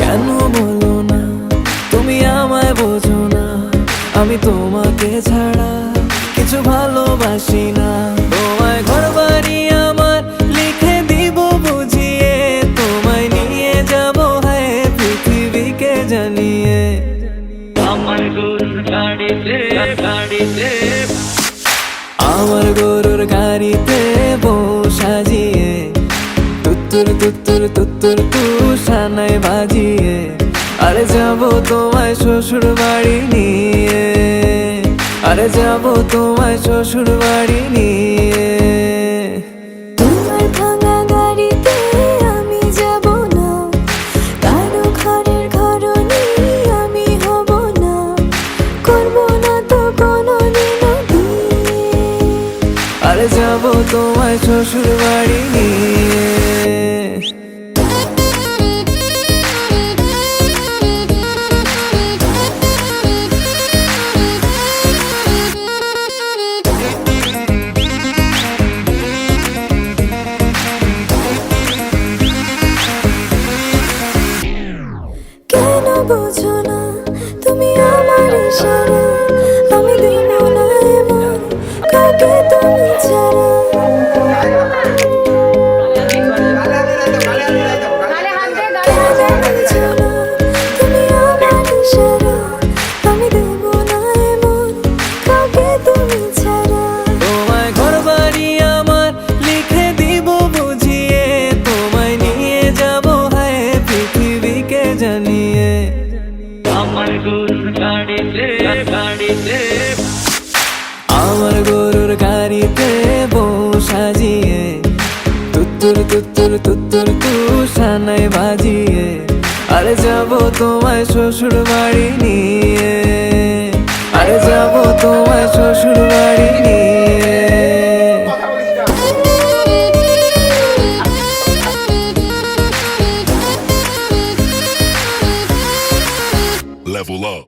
কেন বলো না তুমি আমায় বোঝো না, আমি তোমাকে ছাড়া কিছু ভালোবাসি না। তোমায় ঘর বাড়ি আমার লিখে দিব বুঝিয়ে, তোমায় নিয়ে যাব হ্যাঁ পৃথিবীকে জানিয়ে। আমার গরুর গাড়িতে আমার গরুর গাড়িতে বউ সাজিয়ে, তুত্তুর তুত্তুর তুত্তুর তুষানায় বাজিয়ে, আরে যাবো তোমায় শ্বশুর বাড়ি নিয়ে, আরে যাবো তোমায় শ্বশুর বাড়ি নিয়ে। তোমার ভাঙা গাড়িতে আমি যাব না, কারো ঘরের ঘরনি আমি হব না, করব না তো কোনোদিনও বিয়ে। আরে যাবো তোমায় শ্বশুর বাড়ি নিয়ে। কেন বোঝো না তুমি আমার ইশারা, আমি দেব না এমন কাউকে তুমি ছাড়া। কেন বোঝো না তুমি আমার ইশারা, আমি দেব না এমন কাউকে তুমি ছাড়া। তোমায় ঘর বাড়ি আমার লিখে দিব বুঝিয়ে, তোমায় নিয়ে যাব হ্যাঁ পৃথিবীকে জানিয়ে। আমার গরুর গাড়িতে আমার গরুর গাড়িতে বউ সাজিয়ে, তুত্তুর তুত্তুর তুত্তুর তুষানায় বাজিয়ে, আরে যাবো তোমায় শ্বশুর বাড়ি নিয়ে, আরে যাবো তোমায় শ্বশুর বাড়ি নিয়ে। Level up.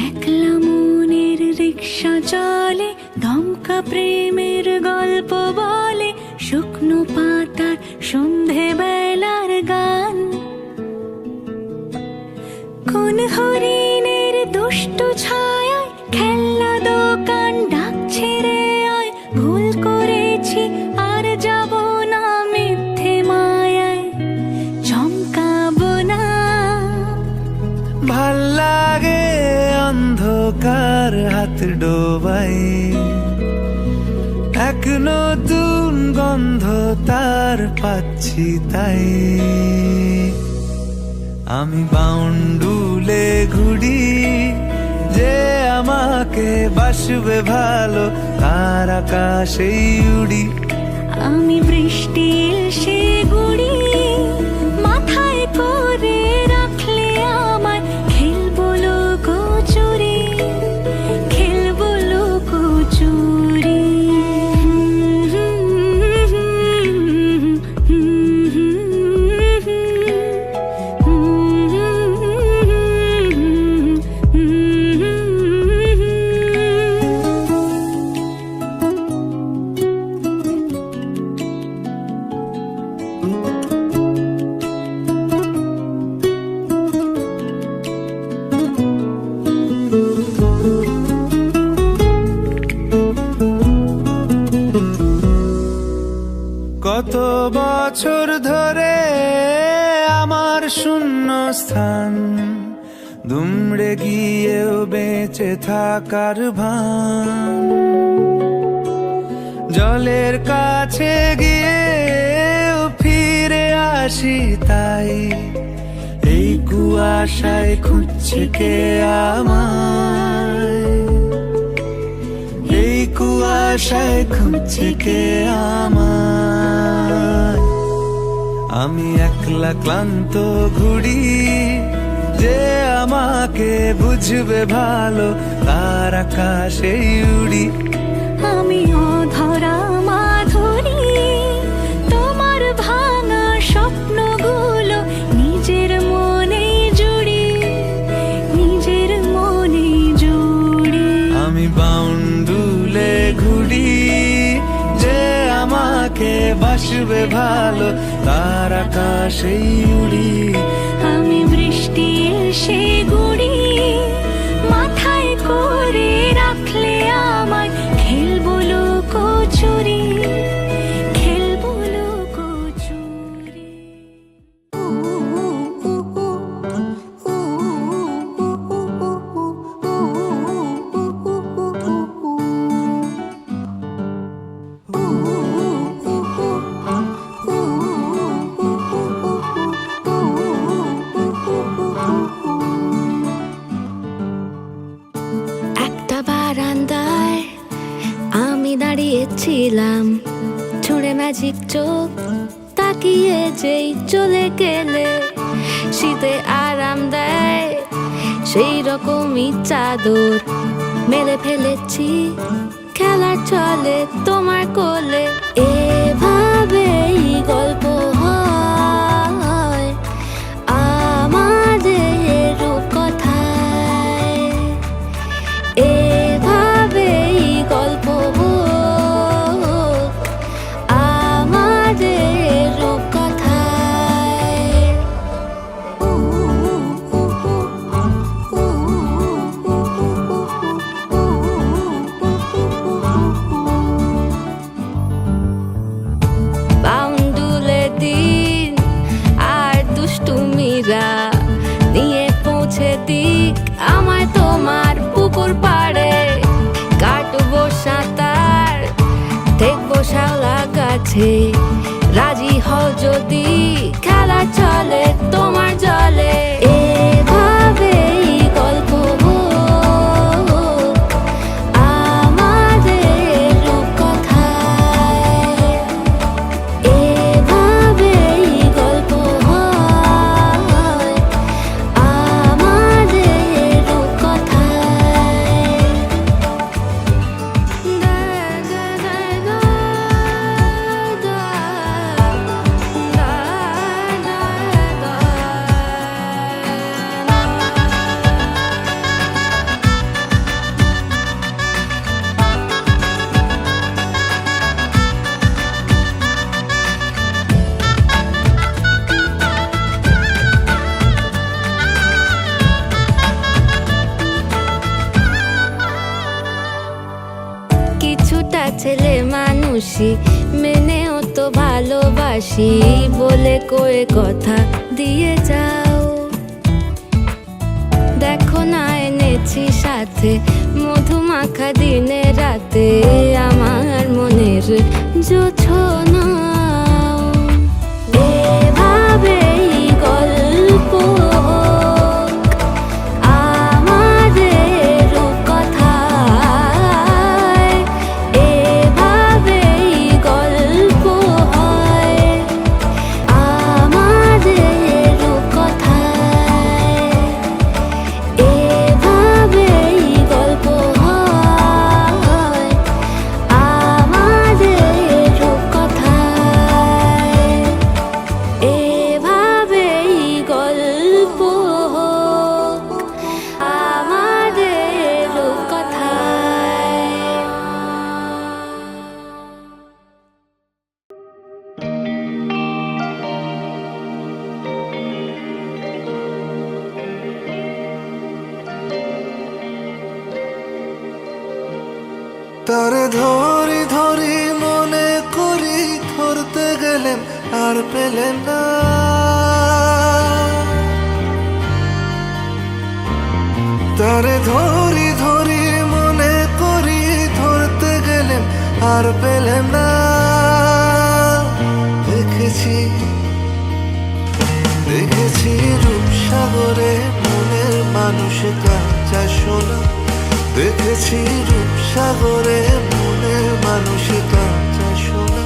একলা মনের রিক্সা চলে, দমকা প্রেমের গল্প বলে, শুকনো পাতার সন্ধে বেলার গান। কোন হরিণের দুষ্ট ছায়ায় খেলনা দোকান ডাকছে রে আয়, ভুল করেছি আর যাব না মিথ্যে মায়ায়, চমকাবো না। ভাল লাগে অন্ধকার হাত ডোবাই, এক নতুন গন্ধ তার পাচ্ছি তাই। আমি বাউন্ডুলে ঘুরি, যে আমাকে বাসবে ভালো তার আকাশেই উড়ি। আমি বৃষ্টির সে গুড়ি মাথায় করে রাখলে আমায়, খেলবো লুকোচুরি, খেলবো লুকোচুরি। কত বছর ধরে আমার শূন্য স্থান, দুমড়ে গিয়েও বেঁচে থাকার ভান। জলের কাছে গিয়ে ফিরে আসি তাই, এই কুয়াশায় খুঁজছে কে আমায়, এই কুয়াশায় খুঁজছে কে আমায়। আমি একলা ক্লান্ত ঘুরি, যে আমাকে বুঝবে ভালো তার আকাশে উড়ি। আমি অধরা মাধুরী, তোমার ভাঙা স্বপ্নগুলো নিজের মনে জুড়ি, নিজের মনে জুড়ি। আমি বাউন্ডুলে ঘুরি, যে আমাকে বাসবে ভালো তার আকাশে উড়ি। আমি বৃষ্টি এসে গুড়ি, মাথায় করে রাখলে আমায় খেলবো লুকোচুরি, খেলবো লুকোচুরি। একটা বারান্দায় আমি দাঁড়িয়েছিলাম, ছুঁড়ে ম্যাজিক চোখ তাকিয়ে যেই চলে গেলে, শীতে আরাম দেয় সেই রকমই চাদর মেলে ফেলেছি, খেলা চলে তোমার কোলে। এভাবেই গল্প হয় আমাদের রূপকথায়, এভাবেই গল্প হোক আমাদের রূপকথায়। বাউন্ডুলে দিন আর দুষ্টুমিরা নিয়ে পৌঁছে দিক আমায় তোমার পুকুর পাড়ে, কাটবো সাঁতার দেখবো শাওলা গাছে, রাজি হও যদি খেলা চলে তোমার জলে। এভাবেই গল্প হোক আমাদের রূপকথায়, এভাবেই গল্প হয় আমাদের রূপকথায়। কিছুটা ছেলে মানুষই মেনেও তো ভালোবাসি, বলে কয়ে কথা দিয়ে যাও। দেখো না এনেছি সাথে মধুমাখা দিনে রাতে আমার মনের জোছনা। এভাবেই গল্প হোক আমাদের রূপকথায়, এভাবেই গল্প হয় আমাদের রূপকথায়, এভাবেই গল্প হয় আমাদের রূপকথায়, এভাবেই গল্প হোক আমাদের রূপকথায়। তারে ধরি ধরি মনে করি, ধরতে গেলেন আর পেলেন না। তারে ধরি ধরি মনে করি, ধরতে গেলেন আর পেলেন না। দেখেছি দেখেছি রূপসাগরে মনের মানুষ কাঁচা সোনা, দেখেছি রূপসাগরে মনের মানুষ কাঁচা সোনা।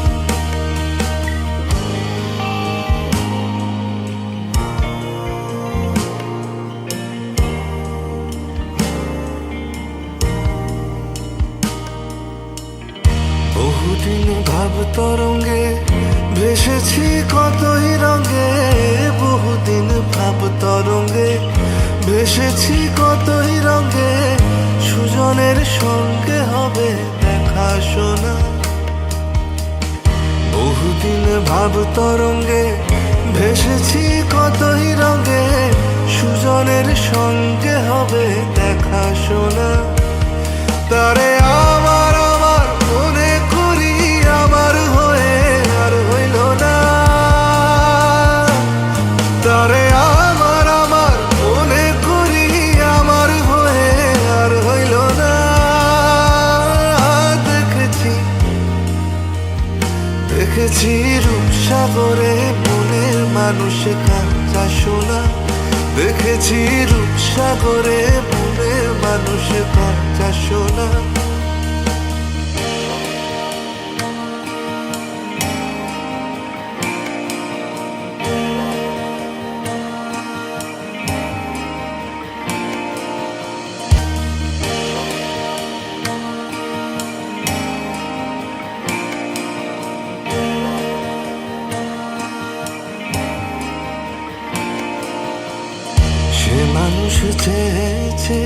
তরঙ্গে ভেসেছি কতই রঙে, বহুদিন ভাব তরঙ্গে ভেসেছি কতই রঙে, সুজনের সঙ্গে হবে দেখা শোনা। বহুদিন ভাব তরঙ্গে ভেসেছি কতই রঙে, সুজনের সঙ্গে হবে দেখা শোনা। তারে আমার আমার মনে করি আমার হয়ে আর হইল না, তারে আমার আমার মনে করি আমার হয়ে আর হইল না। দেখেছি রূপসাগরে মনের মানুষ কাঁচা সোনা, দেখেছি রূপসাগরে মনের মানুষ কাঁচা সোনা। সে মানুষ চেয়েছে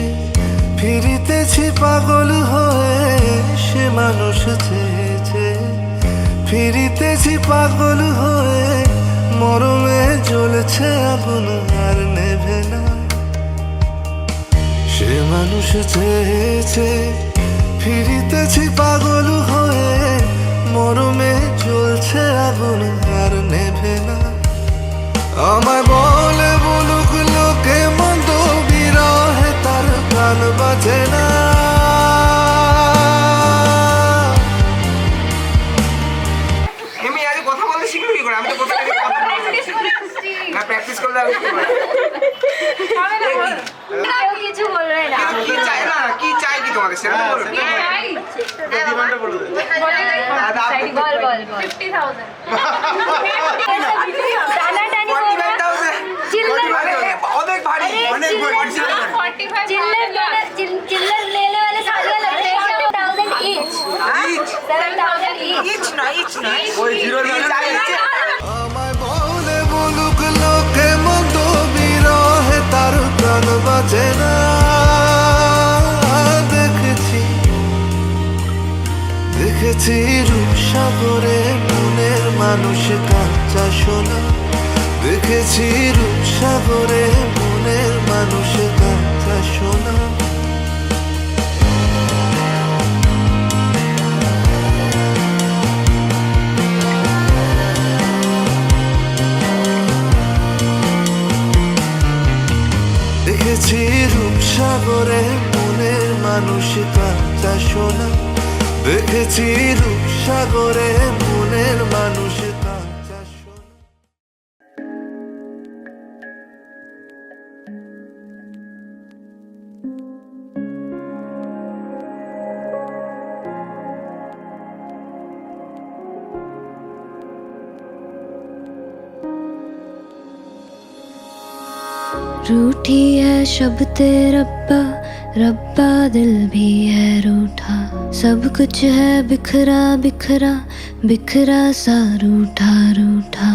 ফিরিতেছি পাগল হয়ে, সে মানুষ চেয়েছে ফিরিতেছি পাগল হয়ে, মরমে জ্বলছে আগুন আর নেভে না। সে মানুষ চেয়েছে ফিরিতেছি পাগল হয়ে, মরমে জ্বলছে আগুন আর নেভে না। আমায় বলে বলুক লোকে মন্দ, বিরহে তার প্রাণ বাজে না। এমনি আজ কথা বলতে শিখবি কি করে? আমি তো কথা বলতে না, প্র্যাকটিস করলে আমি কি করে? কেউ কিছু বলবে না। কি চাই না, কি চাই কি তোমাদের সেটা তো বলো। ডিমান্ডটা বলে দে। বল বল বল 50,000 টানাটানি করো না। 45,000 चिल्लर অনেক ভারী, অনেক ভারী। चिल्लर लेने वाले सारे लगते हैं 7,000 each 7,000 each ওই জিরো চাইছে। আমায় বলে বলুক লোকে মন্দ, বিরহে তার প্রাণ বাজে না। দেখেছি রূপসাগরে মনের মানুষ কাঁচা সোনা, দেখেছি রূপসাগরে মনের মানুষ কাঁচা সোনা। দেখেছি রূপসাগরে মনের মানুষ কাঁচা সোনা, দেখেছি রূপসাগরে মনের মানুষ কাঁচা সোনা। रूठी है शब्द रब्बा, रब्बा दिल भी है रूठा, सब कुछ है बिखरा बिखरा बिखरा सा रूठा रूठा।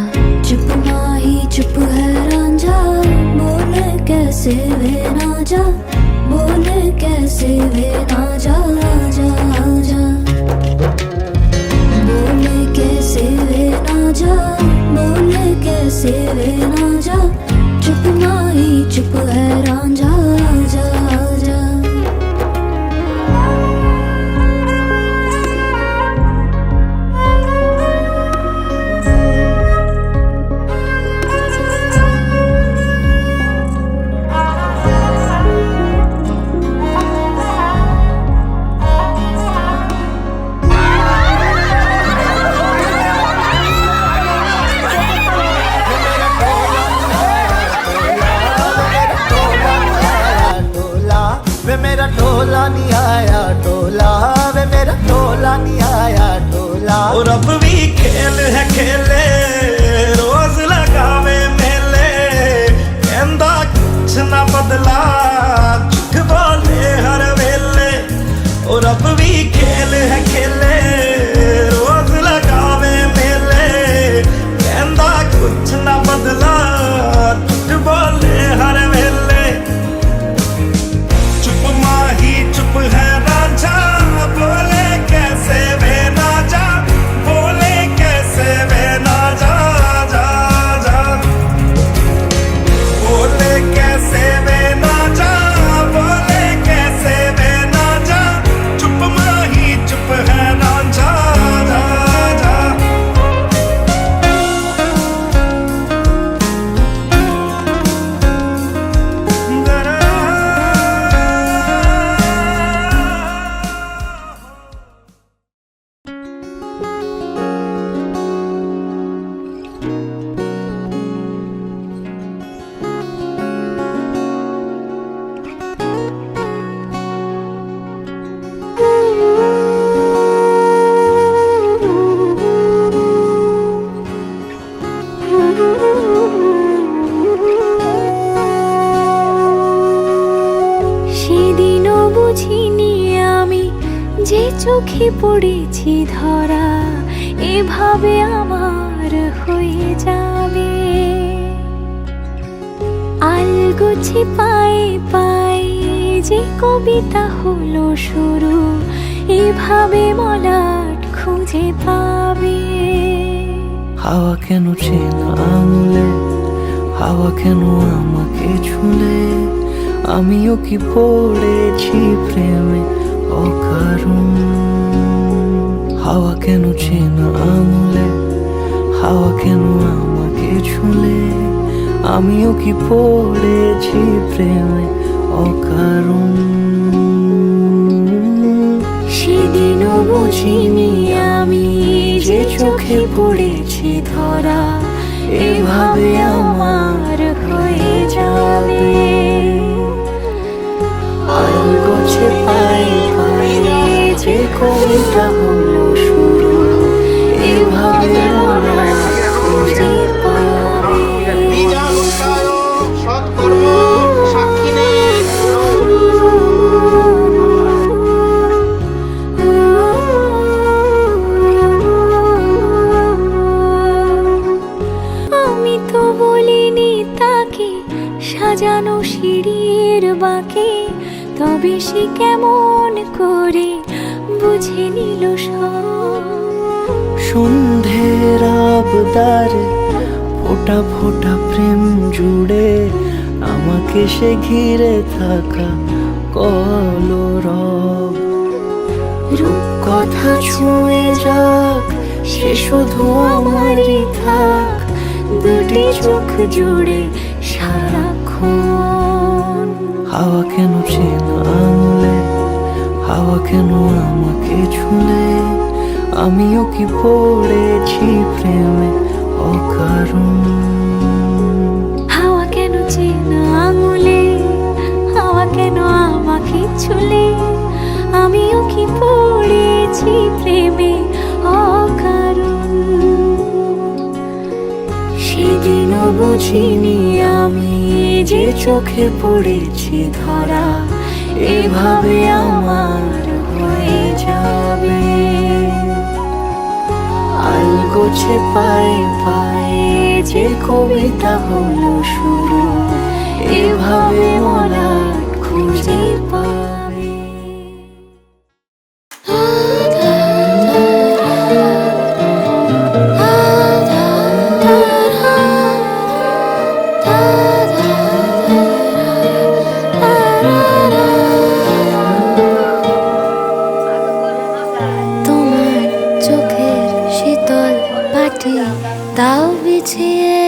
चुप माही चुप है रांझा, बोले कैसे वे ना जा, बोले कैसे वे ना जा जा जा, बोले कैसे वे ना जा, बोले कैसे वे ना जा। चुप माही चुप है रांझा जा जा। वे मेरा टोला नहीं आया टोला, वे मेरा टोला नहीं आया टोला। और अब भी खेल है खेले, रोज लगावे मेले, कहंदा कुछ ना बदला, झूठ बोले हर वेले। और अब भी खेल है खेले, रोज लगावे চোখে পড়েছি ধরা, এভাবে আমার হয়ে যাবে। আলগোছে পায়ে পায়ে যে কবিতা হলো শুরু, এভাবে মলাট খুঁজে পাবে। হাওয়া কেন চেনা আঙুলে, হাওয়া কেন আমাকে ছুলে, আমিও কি পড়েছি প্রেমে অকারণ। হাওয়া কেন চেনা আঙুলে, হাওয়া কেন আমাকে ছুলে, আমিও কি পড়েছি প্রেমে অকারণ। সেদিনও বুঝিনি আমি যে চোখে পড়েছি ধরা, এভাবে আমার হয়ে যাবে। আলগোছে পায়ে পায়ে যে কবিতা হলো শুরু, এভাবে আমার খুঁজে পাবে। সৎকর্ম সাক্ষী নেই। আমি তো বলিনি তাকে সাজানো সিঁড়ির বাঁকে, তবে সে কেমন করে বুঝে নিল সব। সন্ধ্যের আবদারে ফোটা ফোটা প্রেম জুড়ে, আমাকে সে ঘিরে থাকা কলরব। রূপকথা ছুঁয়ে যাক, সে শুধু আমারই থাক, দুটি চোখ জুড়ে সারাক্ষণ। হাওয়া কেন চেনা আঙুলে, হাওয়া কেন আমাকে ছুলে, আমিও কি পড়েছি প্রেমে অকারণ। হাওয়া কেন চেনা আঙুলে, হাওয়া কেন আমাকে ছুলে, আমিও কি পড়েছি প্রেমে অকারণ। সেদিনও বুঝিনি আমি যে চোখে পড়েছি ধরা, এভাবে আমার হয়ে যাবে। আলগোছে পায়ে পায়ে যে কবিতা হলো শুরু, এভাবে মলাট খুঁজে পাবে। তোমার চোখের শীতল পাটি দাও বিছিয়ে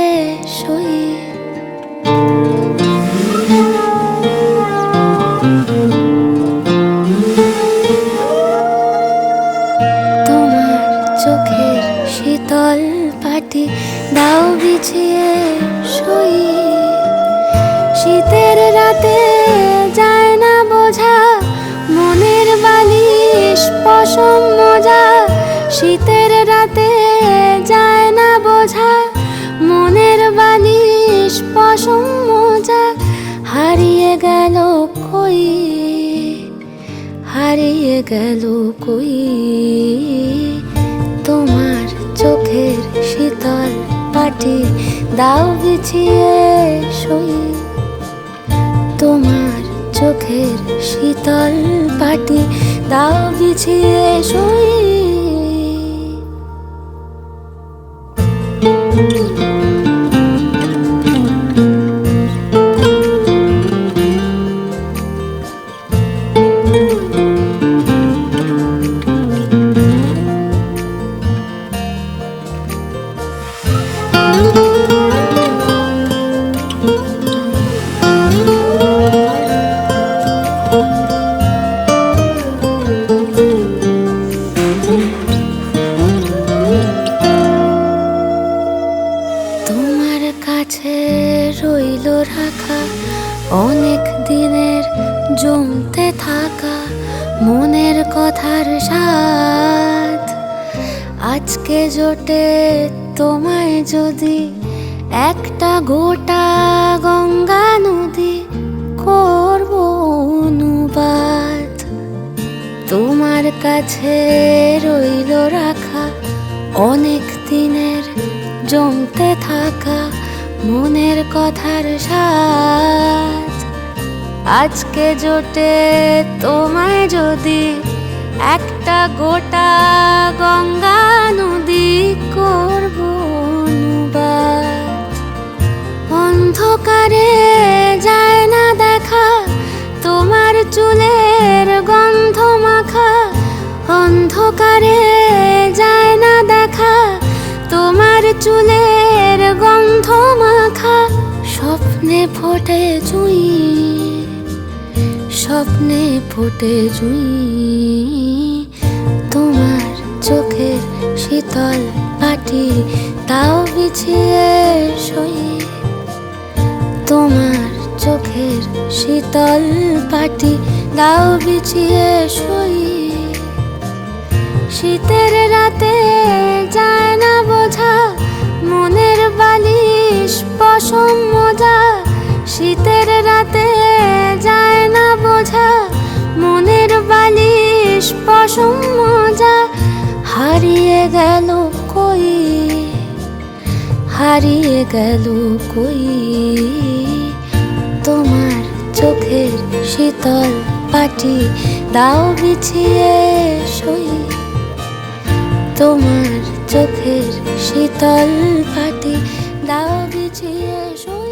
শুই, তোমার চোখের শীতল পাটি দাও বিছিয়ে শুই। শীতের রাতে যায় না বোঝা, মনের বালিশ পশম মোজা। শীতের রাতে যায় না বোঝা, মনের বালিশ পশম মোজা। হারিয়ে গেল কই, হারিয়ে গেল কই, তোমার চোখের শীতল পাটি দাও বিছিয়ে শুই। তোমার চোখের শীতল পাটি দাও বিছিয়ে শুই। তোমার কাছে রইল রাখা অনেক দিনের জমতে থাকা মনের কথার স্বাদ। আজকে জোটে তোমায় যদি একটা গোটা গঙ্গা নদী, করব অনুবাদ। তোমার কাছে কাছে রইল রাখা অনেক দিনের জমতে থাকা মনের কথার সাজ। আজকে জোটে তোমায় যদি একটা গোটা গঙ্গা নদী করব অনুবাদ। অন্ধকারে যায় না দেখা তোমার চুলের গন্ধ মাখা, অন্ধকারে যায় না দেখা তোমার চুলের গন্ধ মাখা। স্বপ্নে ফোটে জুঁই, স্বপ্নে ফোটে জুঁই, তোমার চোখের শীতল পাটি তাও বিছিয়ে শুই। তোমার চোখের শীতল পাটি দাও বিছিয়ে শুই। শীতের রাতে যায় না বোঝা মনের বালিশ পশম মোজা। শীতের রাতে যায় না বোঝা মনের বালিশ পশম মোজা। হারিয়ে গেল কই, হারিয়ে গেল কই তোমার চোখের শীতল পাটি দাও বিছিয়ে শুই। তোমার চোখের শীতল পাটি দাও বিছিয়ে শুই।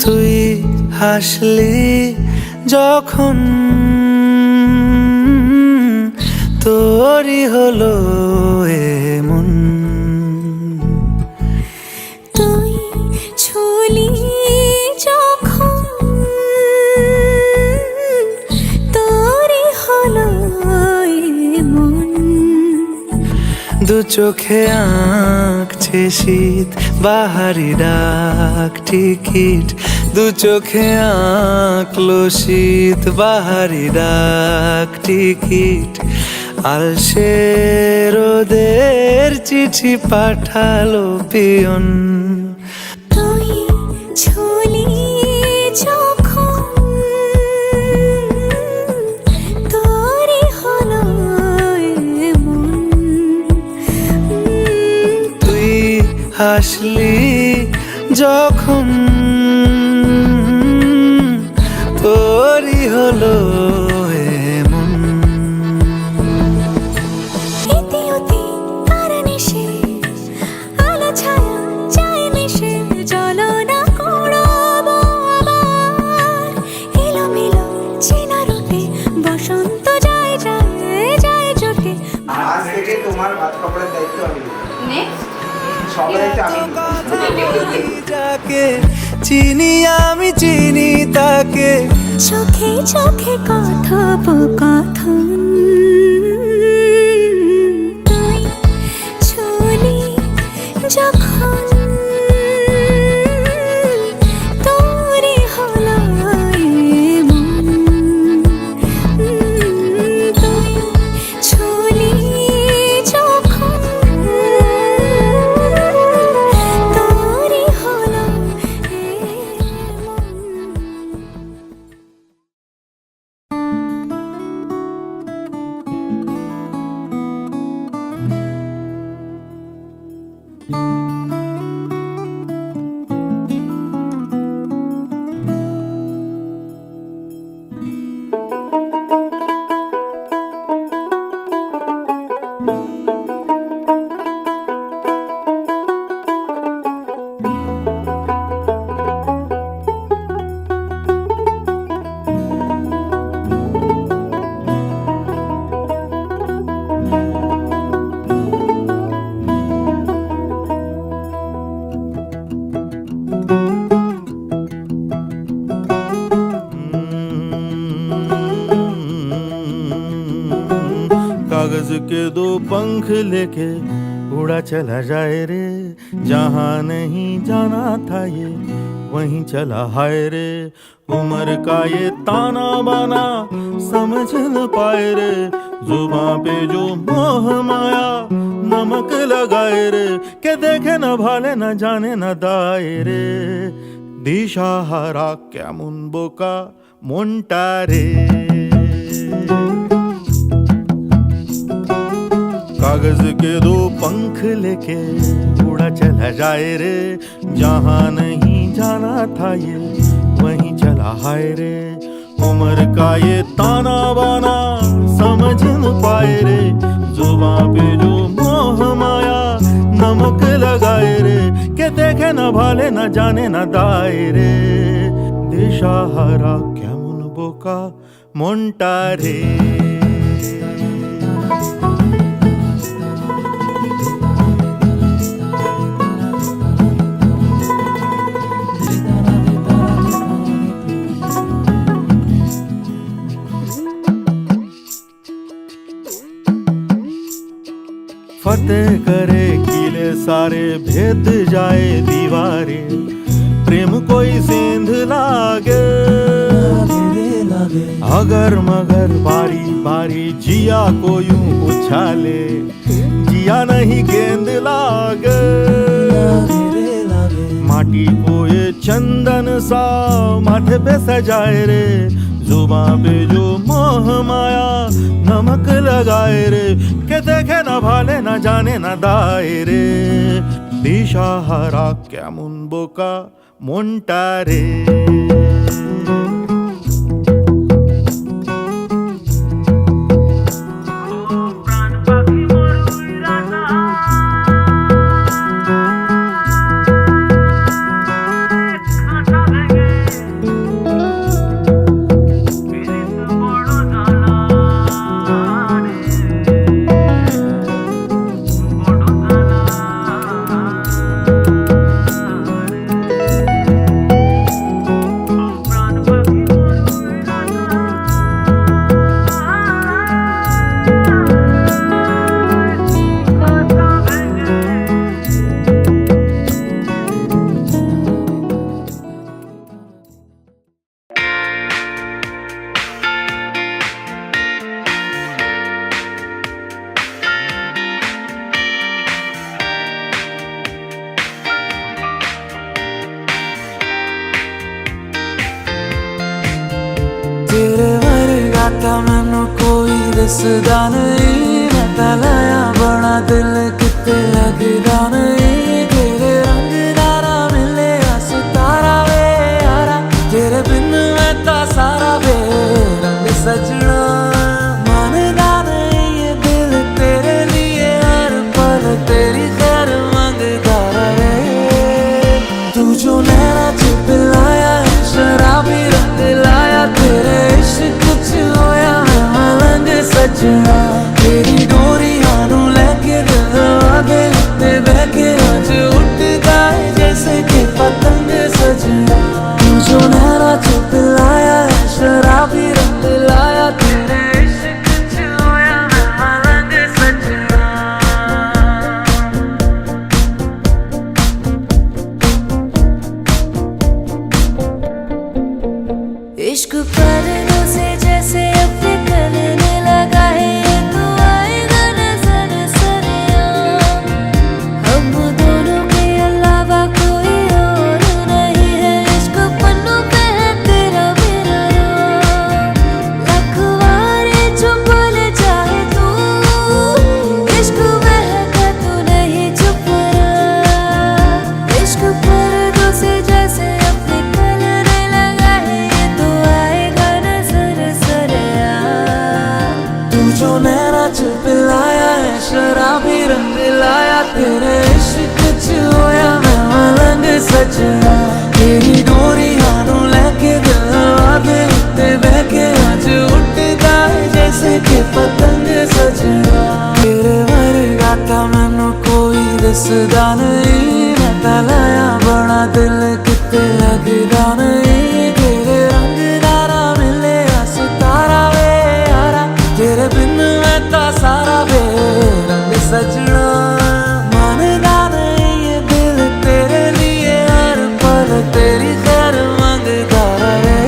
তুই হাসলি যখন তোরই হলো এমন। তুই ছুলি যখন তোরই হলো মন। দু চোখে আঁকছে শীত বাহারি ডাক টিকিট। দু চোখে আঁকলো শীত বাহারি ডাক টিকিট। আলসে রোদের চিঠি পাঠালো পিয়ন। তুই ছুলি যখন তোরই হলো মন। তুই হাসলি যখন তোরই হলো এমন। ইতিউতি কারণে সে আলো ছায়া সবাইটা আমি যাকে চিনি আমি চিনি তাকে চোখে চোখে কথোপকথন তুই চলি যখন তোরে হলো মন তুই চলি যখন তোরে হলো कागज के दो पंख लेके उड़ा चला जाए रे, जहाँ नहीं जाना था ये वहीं चला हाय रे। उम्र का ये ताना बाना समझ न पाए रे, जुबां पे जो मोह माया नमक लगाए रे, के देखे न भाले न जाने न दाए रे। दिशाहारा केमन बोका मोंटा रे। कागज के दो पंख लेके उड़ा चला जाए रे, जहाँ नहीं जाना था ये वहीं चला हाय रे। उम्र का ये ताना बाना समझ न पाए रे, जुबां पे जो मोह माया नमक लगाए रे, के देखे न भाले न जाने न दाए रे। दिशाहारा केमन बोका मोंटा रे। फतेह करे किले सारे, भेद जाए दीवारें, प्रेम कोई सेंध लागे अगर मगर बारी बारी जिया को यूं उछाले, जिया नहीं गेंद लागे। माटी को ये चंदन सा माथे पे सजाए रे, जुबां पे जो मोह माया नमक लगाए रे, के देखे न भाले न जाने न दाए रे। दिशाहारा केमन बोका मोंटा रे। तेरे वर्गा था मैनू कोई दसदा नहीं, मैं तां लाया बड़ा दिल किते लगदा नहीं। तेरे रंग दारा मिले सितारा वे यारा, तेरे बिन मैं तां सारा वे रंग सजना। मानदा नहीं ये दिल तेरे लिए हर पल तेरी खैर मंगदा रहे। तू जो नैना च पिलाया शराबी रंग लाया, तेरे इश्क कुछ होया मैं मलंग सजना। तेरी तेरे इश्क च होया मैं मलंग सजना तेरी डोरियां नू लेके दरवा दे उत्ते बह के अज उड़दा है जैसे कि पतंग सजना तेरे वर्गा तां मैनू कोई दसदा नहीं मैं तां लाया बड़ा दिल किते लगदा नहीं तेरे रंग दारा मिले सितारा वे यारा तेरे बिन मैं तां सारा वे रंग सजना मानदा नहीं ये दिल तेरे लिए हर पल तेरी खैर मांगदा रहे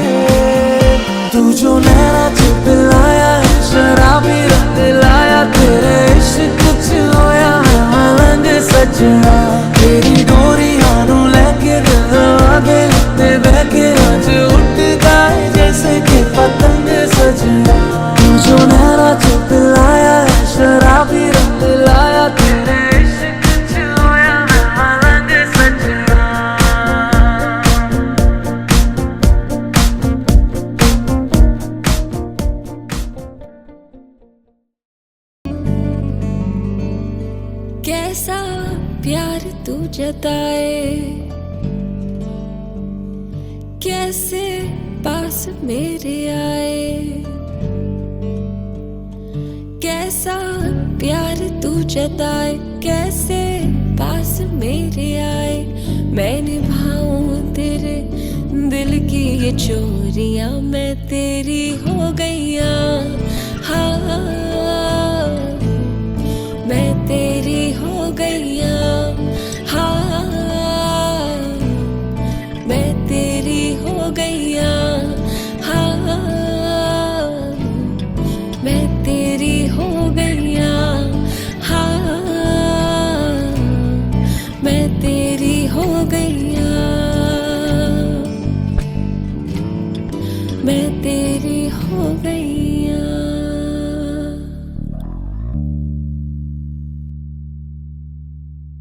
तू जो नैना च पिलाया है शराबी रंग लाया तेरे इश्क च होया मैं मलंग सजना तेरी डोरियां नू लेके दरवा दे उत्ते बह के अज उड़दा है जैसे कि पतंग सजना तू जो नैना च पिलाया है शराबी रंग लाया तेरे इश्क च होया मैं मलंग सजना कैसा प्यार तू जताए कैसे पास मेरे आए कैसा प्यार तू जताए कैसे पास मेरे आए मैं निभाऊं तेरे दिल की ये चोरियां मैं तेरी हो गईया हाँ